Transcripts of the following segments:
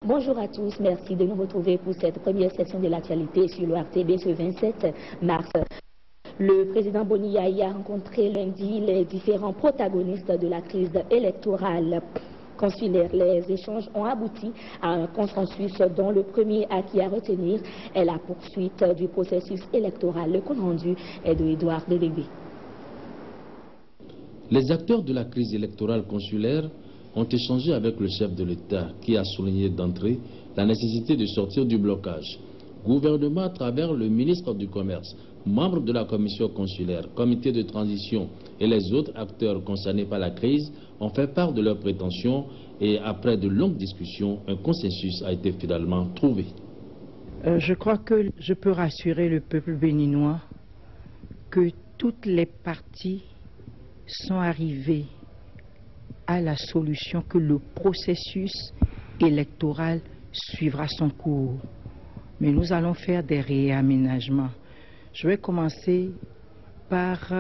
Bonjour à tous, merci de nous retrouver pour cette première session de l'actualité sur le RTB ce 27 mars. Le président Boni Yayi a rencontré lundi les différents protagonistes de la crise électorale consulaire. Les échanges ont abouti à un consensus dont le premier acquis à retenir est la poursuite du processus électoral. Le compte rendu est de Édouard Dédébé. Les acteurs de la crise électorale consulaire ont échangé avec le chef de l'État qui a souligné d'entrée la nécessité de sortir du blocage. Gouvernement à travers le ministre du Commerce, membres de la commission consulaire, comité de transition et les autres acteurs concernés par la crise ont fait part de leurs prétentions et après de longues discussions, un consensus a été finalement trouvé. Je crois que je peux rassurer le peuple béninois que toutes les parties sont arrivées à la solution, que le processus électoral suivra son cours. Mais nous allons faire des réaménagements. Je vais commencer par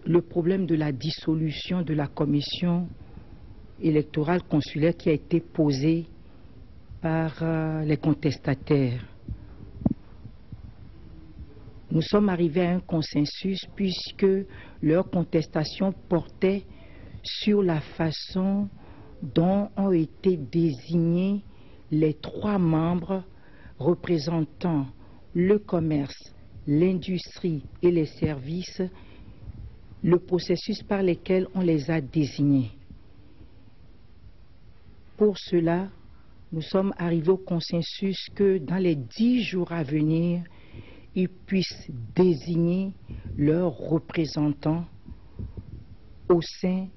le problème de la dissolution de la commission électorale consulaire qui a été posée par les contestataires. Nous sommes arrivés à un consensus puisque leurs contestations portaient sur la façon dont ont été désignés les 3 membres représentant le commerce, l'industrie et les services, le processus par lequel on les a désignés. Pour cela, nous sommes arrivés au consensus que dans les 10 jours à venir, ils puissent désigner leurs représentants au sein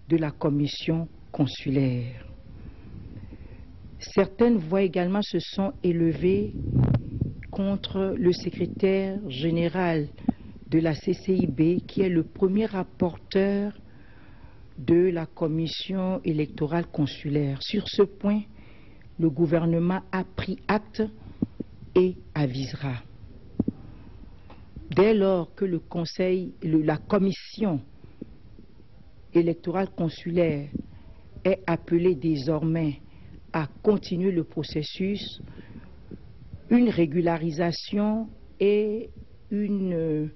de la commission consulaire. Certaines voix également se sont élevées contre le secrétaire général de la CCIB, qui est le premier rapporteur de la commission électorale consulaire. Sur ce point, le gouvernement a pris acte et avisera. Dès lors que la commission électorale consulaire est appelée désormais à continuer le processus, une régularisation et un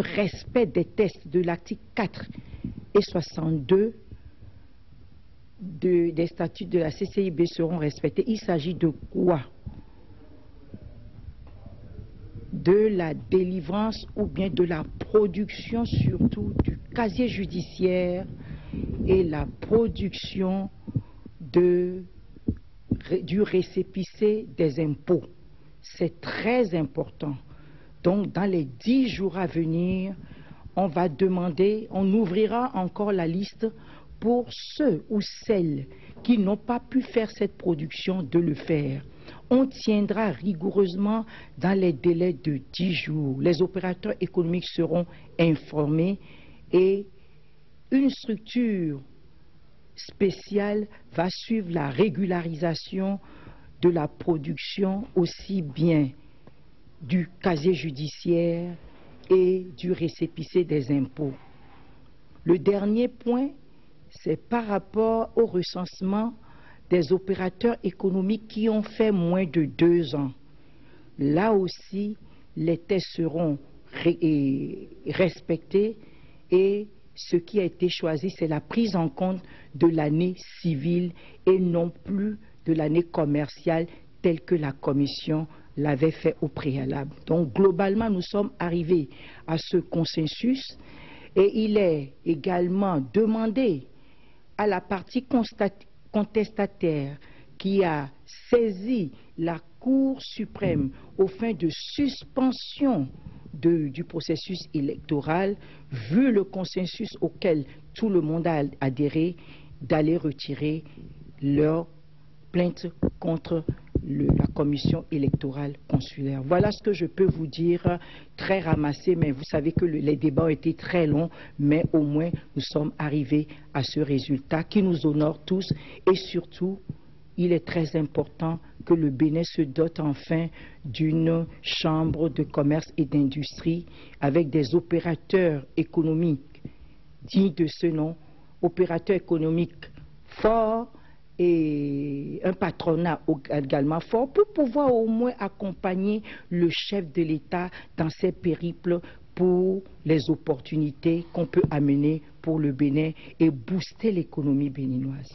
respect des tests de l'article 4 et 62 des statuts de la CCIB seront respectés. Il s'agit de quoi? De la délivrance ou bien de la production surtout du casier judiciaire et la production du récépissé des impôts. C'est très important. Donc dans les 10 jours à venir, on va demander, on ouvrira encore la liste pour ceux ou celles qui n'ont pas pu faire cette production de le faire. On tiendra rigoureusement dans les délais de 10 jours. Les opérateurs économiques seront informés et une structure spéciale va suivre la régularisation de la production aussi bien du casier judiciaire et du récépissé des impôts. Le dernier point, c'est par rapport au recensement des opérateurs économiques qui ont fait moins de 2 ans. Là aussi, les tests seront respectés et ce qui a été choisi, c'est la prise en compte de l'année civile et non plus de l'année commerciale telle que la commission l'avait fait au préalable. Donc globalement, nous sommes arrivés à ce consensus et il est également demandé à la partie contestataire qui a saisi la Cour suprême aux fins de suspension du processus électoral, vu le consensus auquel tout le monde a adhéré, d'aller retirer leur plainte contre la commission électorale consulaire. Voilà ce que je peux vous dire, très ramassé, mais vous savez que les débats ont été très longs, mais au moins nous sommes arrivés à ce résultat qui nous honore tous et surtout, il est très important que le Bénin se dote enfin d'une chambre de commerce et d'industrie avec des opérateurs économiques dignes de ce nom, opérateurs économiques forts et un patronat également fort pour pouvoir au moins accompagner le chef de l'État dans ses périples pour les opportunités qu'on peut amener pour le Bénin et booster l'économie béninoise.